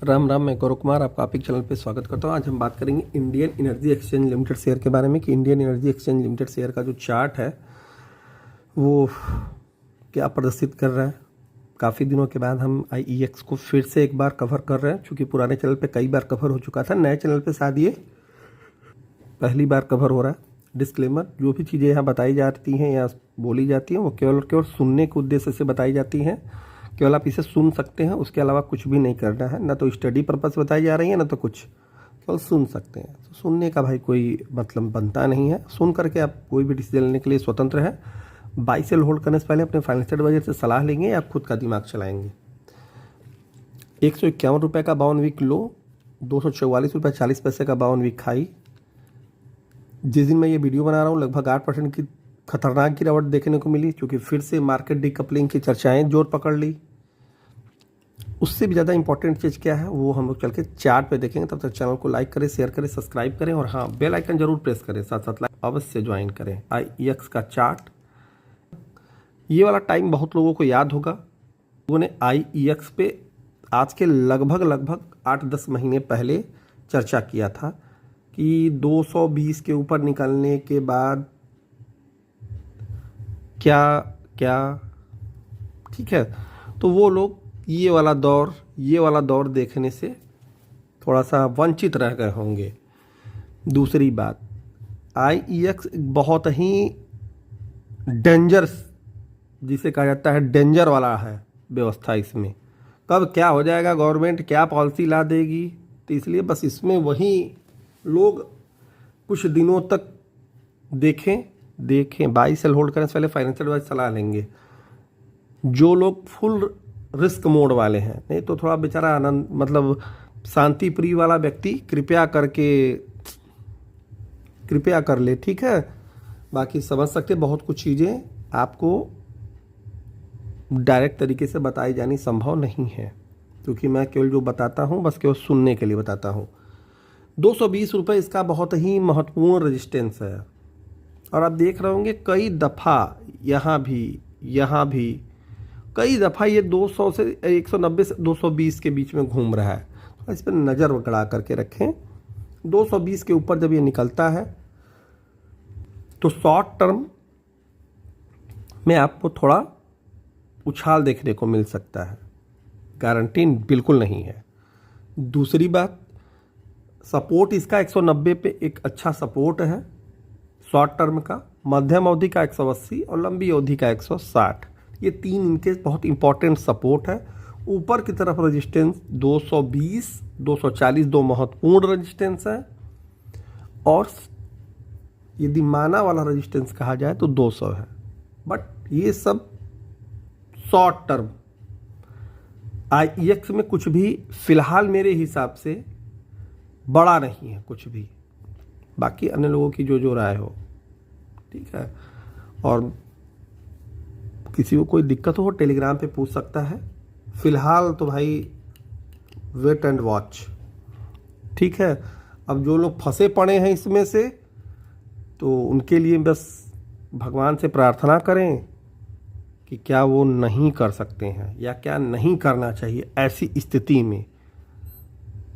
राम राम। मैं गौरव कुमार आपका आपके चैनल पे स्वागत करता हूँ। आज हम बात करेंगे Indian energy exchange limited share के बारे में कि Indian energy exchange limited share का जो चार्ट है वो क्या प्रदर्शित कर रहा है। काफ़ी दिनों के बाद हम IEX को फिर से एक बार कवर कर रहे हैं, क्योंकि पुराने चैनल पे कई बार कवर हो चुका था। नए चैनल पे शायद ये पहली बार कवर हो रहा है। डिस्क्लेमर, जो भी चीज़ें यहाँ बताई जाती हैं या बोली जाती हैं वो केवल सुनने के उद्देश्य से बताई जाती हैं। केवल आप इसे सुन सकते हैं, उसके अलावा कुछ भी नहीं करना है। ना तो स्टडी पर्पस बताई जा रही है, ना तो कुछ, केवल सुन सकते हैं। तो सुनने का भाई कोई मतलब बनता नहीं है। सुन करके आप कोई भी डिसीजन लेने के लिए स्वतंत्र है। बाई सेल होल्ड करने से पहले अपने फाइनेंशियल एडवाइजर से सलाह लेंगे या खुद का दिमाग चलाएंगे। 151 रुपये का 52 वीक लो, 244 रुपये 40 पैसे का 52 वीक हाई। जिस दिन मैं ये वीडियो बना रहा हूँ लगभग 8% की खतरनाक गिरावट देखने को मिली, क्योंकि फिर से मार्केट डीकपलिंग की चर्चाएं जोर पकड़ ली। उससे भी ज़्यादा इंपॉर्टेंट चीज़ क्या है वो हम लोग चल के चार्ट पे देखेंगे। तब तक चैनल को लाइक करें, शेयर करें, सब्सक्राइब करें और हाँ, बेल आइकन जरूर प्रेस करें। साथ साथ लाइक अवश्य ज्वाइन करें। IEX का चार्ट, ये वाला टाइम बहुत लोगों को याद होगा। लोगों ने IEX पे आज के लगभग 8-10 महीने पहले चर्चा किया था कि 220 के ऊपर निकलने के बाद क्या क्या ठीक है। तो वो लोग ये वाला दौर देखने से थोड़ा सा वंचित रह गए होंगे। दूसरी बात, IEX बहुत ही डेंजरस, जिसे कहा जाता है डेंजर वाला है व्यवस्था। इसमें कब क्या हो जाएगा, गवर्नमेंट क्या पॉलिसी ला देगी, तो इसलिए बस इसमें वही लोग कुछ दिनों तक देखें। बाई सेल होल्ड करने से पहले फाइनेंशियल एडवाइस सलाह लेंगे। जो लोग फुल रिस्क मोड वाले हैं, नहीं तो थोड़ा बेचारा आनंद मतलब शांति प्रिय वाला व्यक्ति कृपया कर ले, ठीक है। बाकी समझ सकते, बहुत कुछ चीज़ें आपको डायरेक्ट तरीके से बताई जानी संभव नहीं है, क्योंकि मैं केवल जो बताता हूँ बस केवल सुनने के लिए बताता हूँ। 220 रुपये इसका बहुत ही महत्वपूर्ण रेजिस्टेंस है। और आप देख रहे होंगे कई दफ़ा यहाँ भी कई दफ़ा ये 200 से 190 से 220 के बीच में घूम रहा है। तो इस पर नज़र गड़ा करके रखें। 220 के ऊपर जब ये निकलता है तो शॉर्ट टर्म में आपको थोड़ा उछाल देखने को मिल सकता है, गारंटी बिल्कुल नहीं है। दूसरी बात, सपोर्ट इसका 190 पे एक अच्छा सपोर्ट है शॉर्ट टर्म का, मध्यम अवधि का 180 और लंबी अवधि का 160। ये तीन इनके बहुत इंपॉर्टेंट सपोर्ट है। ऊपर की तरफ रेजिस्टेंस 220, 240 दो महत्वपूर्ण रेजिस्टेंस है, और यदि माना वाला रेजिस्टेंस कहा जाए तो 200 है। बट ये सब शॉर्ट टर्म। IEX में कुछ भी फिलहाल मेरे हिसाब से बड़ा नहीं है कुछ भी। बाकी अन्य लोगों की जो राय हो, ठीक है। और किसी को कोई दिक्कत हो टेलीग्राम पे पूछ सकता है। फिलहाल तो भाई वेट एंड वॉच, ठीक है। अब जो लोग फंसे पड़े हैं इसमें से, तो उनके लिए बस भगवान से प्रार्थना करें कि क्या वो नहीं कर सकते हैं या क्या नहीं करना चाहिए ऐसी स्थिति में।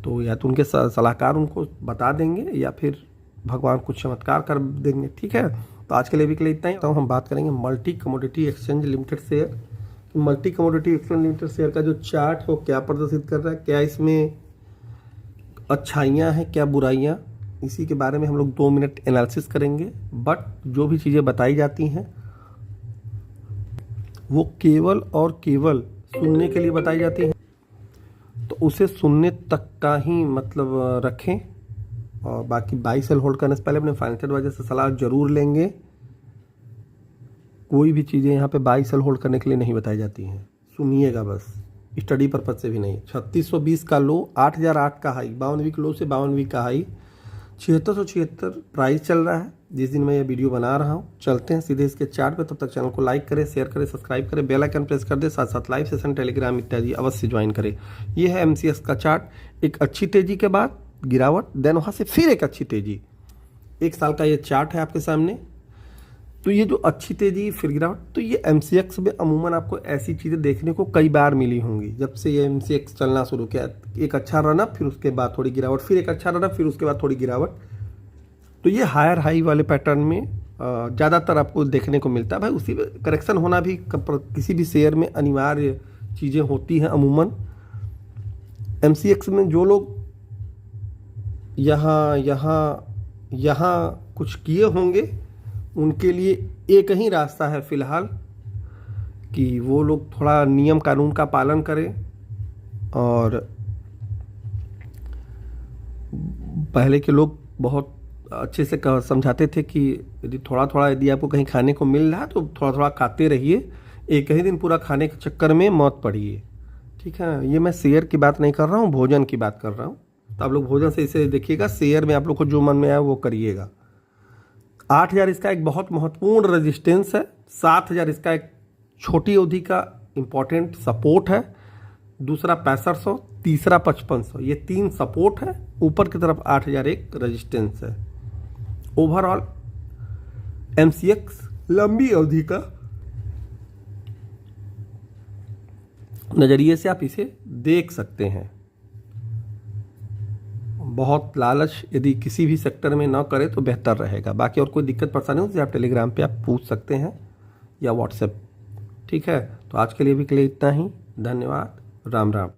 तो या तो उनके सलाहकार उनको बता देंगे या फिर भगवान कुछ चमत्कार कर देंगे, ठीक है। तो आज के लिए भी के लिए इतना ही। तो हम बात करेंगे multi commodity exchange limited share. Multi commodity exchange limited share का जो चार्ट है वो क्या प्रदर्शित कर रहा है, क्या इसमें अच्छाइयाँ हैं क्या बुराइयाँ, इसी के बारे में हम लोग 2 मिनट एनालिसिस करेंगे। बट जो भी चीज़ें बताई जाती हैं वो केवल और केवल सुनने के लिए बताई जाती हैं, तो उसे सुनने तक का ही मतलब रखें। और बाकी बाई सेल होल्ड करने से पहले अपने फाइनेंशियल एडवाइजर से सलाह जरूर लेंगे। कोई भी चीज़ें यहाँ पे बाई सेल होल्ड करने के लिए नहीं बताई जाती हैं, सुनिएगा बस, स्टडी पर्पज से भी नहीं। 3620 का लो, 8008 का हाई, 52 वीक लो से 52 वीक का हाई, 7676 प्राइस चल रहा है जिस दिन मैं ये वीडियो बना रहा हूँ। चलते हैं सीधे इसके चार्ट पे। तब तक चैनल को लाइक करें, शेयर करें, सब्सक्राइब करें, बेल आइकन प्रेस कर दे, साथ साथ लाइव सेशन टेलीग्राम इत्यादि अवश्य ज्वाइन करें। ये है MCX का चार्ट। एक अच्छी तेजी के बाद गिरावट, देन वहाँ से फिर एक अच्छी तेजी। 1 साल का ये चार्ट है आपके सामने। तो ये जो अच्छी तेजी फिर गिरावट, तो ये MCX में अमूमन आपको ऐसी चीज़ें देखने को कई बार मिली होंगी। जब से ये MCX चलना शुरू किया, एक अच्छा रनअप, फिर उसके बाद थोड़ी गिरावट, फिर एक अच्छा रनअप, फिर उसके बाद थोड़ी गिरावट। तो ये हायर हाई वाले पैटर्न में ज़्यादातर आपको देखने को मिलता है। भाई उसी में करेक्शन होना भी किसी भी शेयर में अनिवार्य चीज़ें होती हैं अमूमन। MCX में जो लोग यहाँ कुछ किए होंगे, उनके लिए एक ही रास्ता है फ़िलहाल कि वो लोग थोड़ा नियम कानून का पालन करें। और पहले के लोग बहुत अच्छे से समझाते थे कि यदि यदि आपको कहीं खाने को मिल रहा है तो थोड़ा थोड़ा खाते रहिए, एक ही दिन पूरा खाने के चक्कर में मौत पड़िए। ठीक है, ये मैं शेयर की बात नहीं कर रहा हूँ, भोजन की बात कर रहा हूँ। तो आप लोग भोजन से इसे देखिएगा, शेयर में आप लोग को जो मन में आए वो करिएगा। 8,000 इसका एक बहुत महत्वपूर्ण रेजिस्टेंस है, 7,000 इसका एक छोटी अवधि का इम्पोर्टेंट सपोर्ट है, दूसरा 6500, तीसरा 5500, ये 3 सपोर्ट है। ऊपर की तरफ 8,000 एक रेजिस्टेंस है। ओवरऑल MCX लंबी अवधि का नज़रिए से आप इसे देख सकते हैं। बहुत लालच यदि किसी भी सेक्टर में ना करे तो बेहतर रहेगा। बाकी और कोई दिक्कत परेशानी हो तो आप टेलीग्राम पे आप पूछ सकते हैं या व्हाट्सएप। ठीक है, तो आज के लिए भी के लिए इतना ही। धन्यवाद। राम राम।